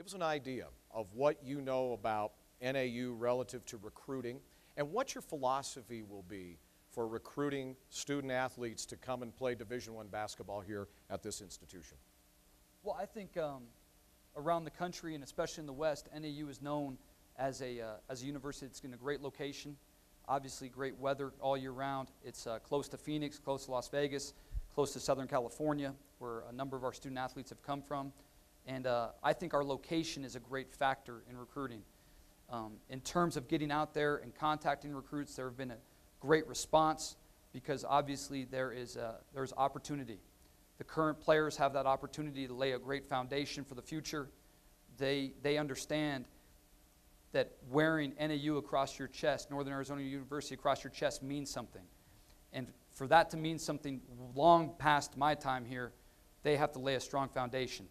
Give us an idea of what you know about NAU relative to recruiting and what your philosophy will be for recruiting student athletes to come and play Division I basketball here at this institution. Well, I think around the country and especially in the West, NAU is known as a university that's in a great location. Obviously, great weather all year round. It's close to Phoenix, close to Las Vegas, close to Southern California, where a number of our student athletes have come from. And I think our location is a great factor in recruiting. In terms of getting out there and contacting recruits, there have been a great response because obviously there's opportunity. The current players have that opportunity to lay a great foundation for the future. They understand that wearing NAU across your chest, Northern Arizona University across your chest, means something. And for that to mean something long past my time here, they have to lay a strong foundation.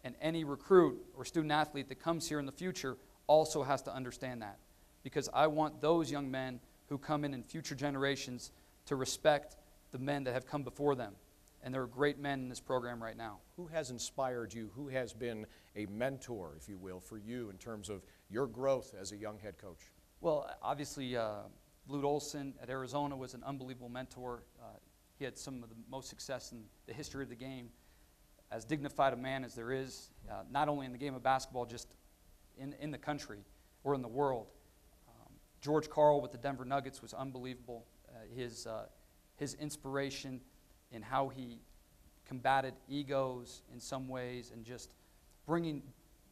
And any recruit or student athlete that comes here in the future also has to understand that. Because I want those young men who come in future generations to respect the men that have come before them. And there are great men in this program right now. Who has inspired you? Who has been a mentor, if you will, for you in terms of your growth as a young head coach? Well, obviously, Lute Olson at Arizona was an unbelievable mentor. He had some of the most success in the history of the game. As dignified a man as there is, not only in the game of basketball, just in the country or in the world. George Karl with the Denver Nuggets was unbelievable. His inspiration in how he combated egos in some ways and just bringing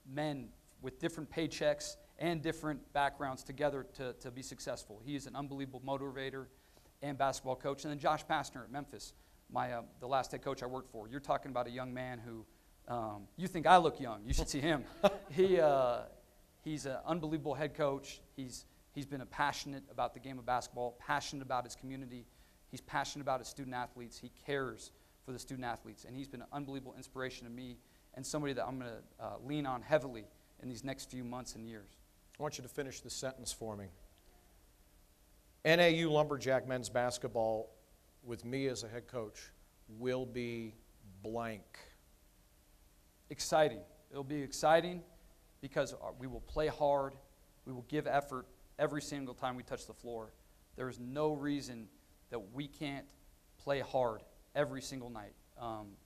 men with different paychecks and different backgrounds together to be successful. He is an unbelievable motivator and basketball coach. And then Josh Pastner at Memphis, the last head coach I worked for. You're talking about a young man who, you think I look young. You should see him. He's an unbelievable head coach. He's been passionate about the game of basketball, passionate about his community. He's passionate about his student athletes. He cares for the student athletes. And he's been an unbelievable inspiration to me and somebody that I'm going to lean on heavily in these next few months and years. I want you to finish the sentence for me. NAU Lumberjack men's basketball, with me as a head coach, will be blank. Exciting. It'll be exciting because we will play hard. We will give effort every single time we touch the floor. There is no reason that we can't play hard every single night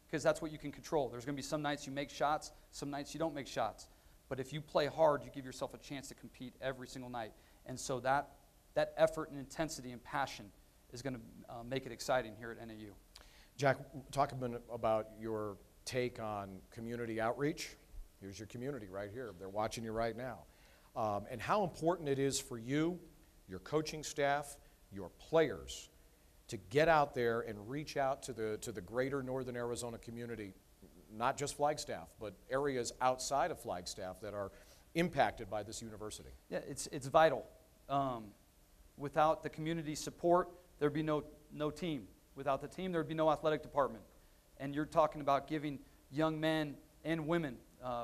because that's what you can control. There's going to be some nights you make shots, some nights you don't make shots. But if you play hard, you give yourself a chance to compete every single night. And so that effort and intensity and passion is going to make it exciting here at NAU. Jack, talk a minute about your take on community outreach. Here's your community right here. They're watching you right now. And how important it is for you, your coaching staff, your players, to get out there and reach out to the greater Northern Arizona community, not just Flagstaff, but areas outside of Flagstaff that are impacted by this university. Yeah, it's vital. Without the community support, there'd be no team. Without the team, there'd be no athletic department. And you're talking about giving young men and women,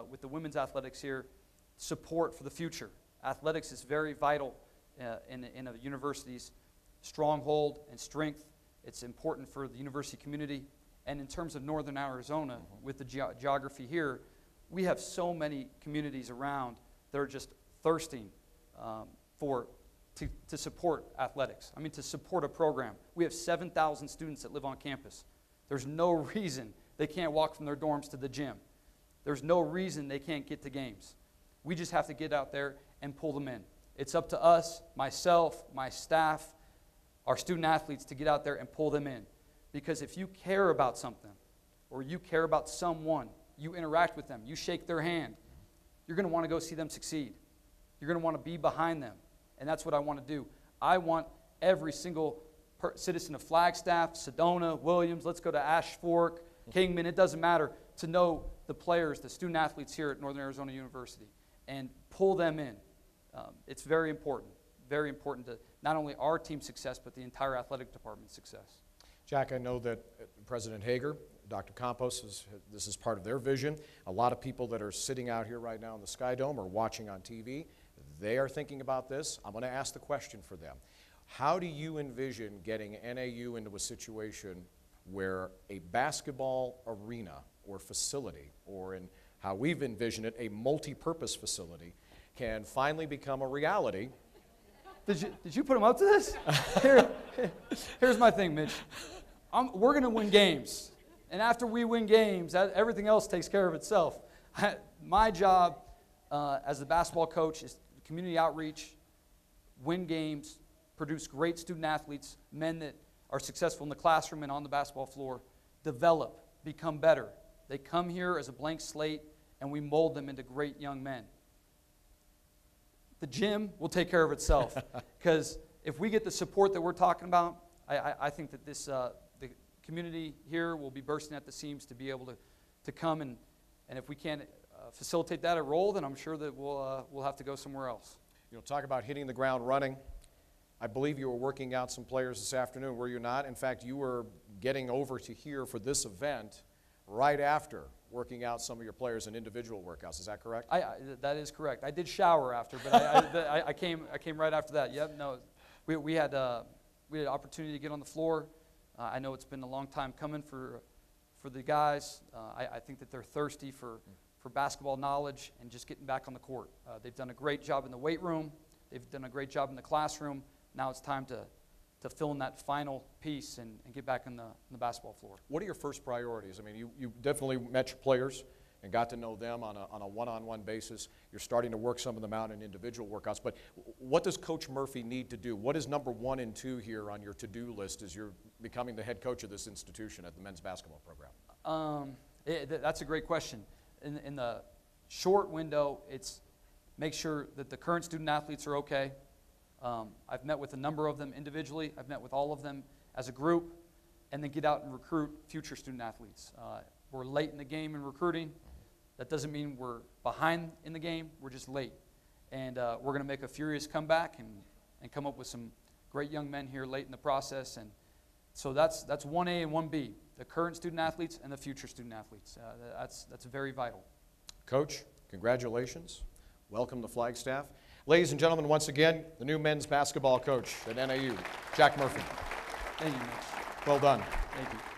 with the women's athletics here, support for the future. Athletics is very vital in a university's stronghold and strength. It's important for the university community. And in terms of Northern Arizona, with the geography here, we have so many communities around that are just thirsting to support athletics. I mean, to support a program. We have 7,000 students that live on campus. There's no reason they can't walk from their dorms to the gym. There's no reason they can't get to games. We just have to get out there and pull them in. It's up to us, myself, my staff, our student athletes to get out there and pull them in. Because if you care about something or you care about someone, you interact with them, you shake their hand, you're going to want to go see them succeed. You're going to want to be behind them. And that's what I want to do. I want every single citizen of Flagstaff, Sedona, Williams, let's go to Ash Fork, Kingman, it doesn't matter, to know the players, the student athletes here at Northern Arizona University and pull them in. It's very important to not only our team's success, but the entire athletic department's success. Jack, I know that President Hager, Dr. Campos, this is part of their vision. A lot of people that are sitting out here right now in the Sky Dome or watching on TV, they are thinking about this. I'm going to ask the question for them. How do you envision getting NAU into a situation where a basketball arena or facility or in how we've envisioned it, a multi-purpose facility, can finally become a reality. Did you put him up to this? Here's my thing, Mitch. We're going to win games. And after we win games, everything else takes care of itself. My job as the basketball coach is community outreach, win games, produce great student athletes, men that are successful in the classroom and on the basketball floor, develop, become better. They come here as a blank slate, and we mold them into great young men. The gym will take care of itself, because if we get the support that we're talking about, I think that the community here will be bursting at the seams to be able to come, and if we can't facilitate that at Roll, then I'm sure that we'll have to go somewhere else. You know, talk about hitting the ground running. I believe you were working out some players this afternoon, were you not? In fact, you were getting over to here for this event right after working out some of your players in individual workouts. Is that correct? That is correct. I did shower after, but I came right after that. Yep. No, we had an opportunity to get on the floor. I know it's been a long time coming for the guys. I think that they're thirsty for basketball knowledge and just getting back on the court. They've done a great job in the weight room. They've done a great job in the classroom. Now it's time to fill in that final piece and get back on the basketball floor. What are your first priorities? I mean, you definitely met your players and got to know them on a one-on-one basis. You're starting to work some of them out in individual workouts. But what does Coach Murphy need to do? What is number 1 and 2 here on your to-do list as you're becoming the head coach of this institution at the men's basketball program? That's a great question. In the short window, it's make sure that the current student athletes are okay. I've met with a number of them individually. I've met with all of them as a group, and then get out and recruit future student athletes. We're late in the game in recruiting. That doesn't mean we're behind in the game. We're just late. And we're going to make a furious comeback and come up with some great young men here late in the process. And so that's 1A and 1B, the current student athletes and the future student athletes. That's very vital. Coach, congratulations. Welcome to Flagstaff. Ladies and gentlemen, once again, the new men's basketball coach at NAU, Jack Murphy. Thank you, Mitch. Well done. Thank you.